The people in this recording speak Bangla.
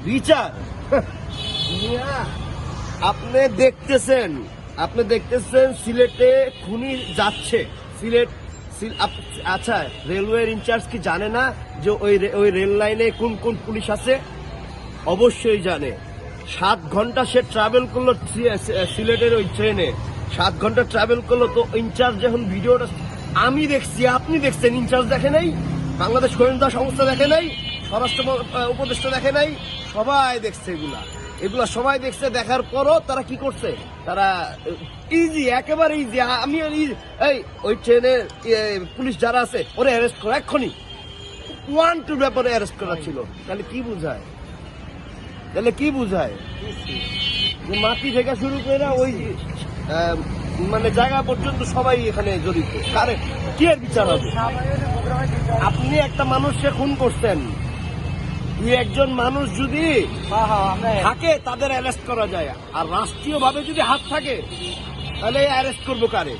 বিচার আপনি দেখতেছেন সিলেটে খুনি যাচ্ছে। আচ্ছা, রেলওয়ের ইনচার্জ কি জানে না যে ওই রেল লাইনে কোন কোন পুলিশ আছে? অবশ্যই জানে। 7 ঘন্টা সে ট্রাভেল করলো সিলেটের ওই ট্রেনে, 7 ঘন্টা ট্রাভেল করলো। তো ইনচার্জ যখন ভিডিওটা আমি দেখছি, আপনি দেখছেন, ইনচার্জ দেখে নাই, বাংলাদেশ গোয়েন্দা সংস্থা দেখে নাই, স্বরাষ্ট্র উপদেষ্টা দেখে নাই, সবাই দেখছে এগুলা সবাই দেখছে। দেখার পরও তারা কি করছে? তারা ইজি, একেবারে ইজি। আমি এই ওই ট্রেনে পুলিশ যারা আছে ওরা অ্যারেস্ট করো এক্ষুনি, 1-2 ব্যাপারে অ্যারেস্ট করা ছিল। তাহলে কি বুঝায়? যে মাটি থেকে শুরু করে ওই মানে জায়গা পর্যন্ত সবাই এখানে জড়িত। কারেক্ট, কি এর বিচার হবে? আপনি একটা মানুষকে খুন করছেন, একজন মানুষ যদি থাকে তাদের অ্যারেস্ট করা যায়, আর রাষ্ট্রীয় ভাবে যদি হাত থাকে তাহলে অ্যারেস্ট করবো কারে?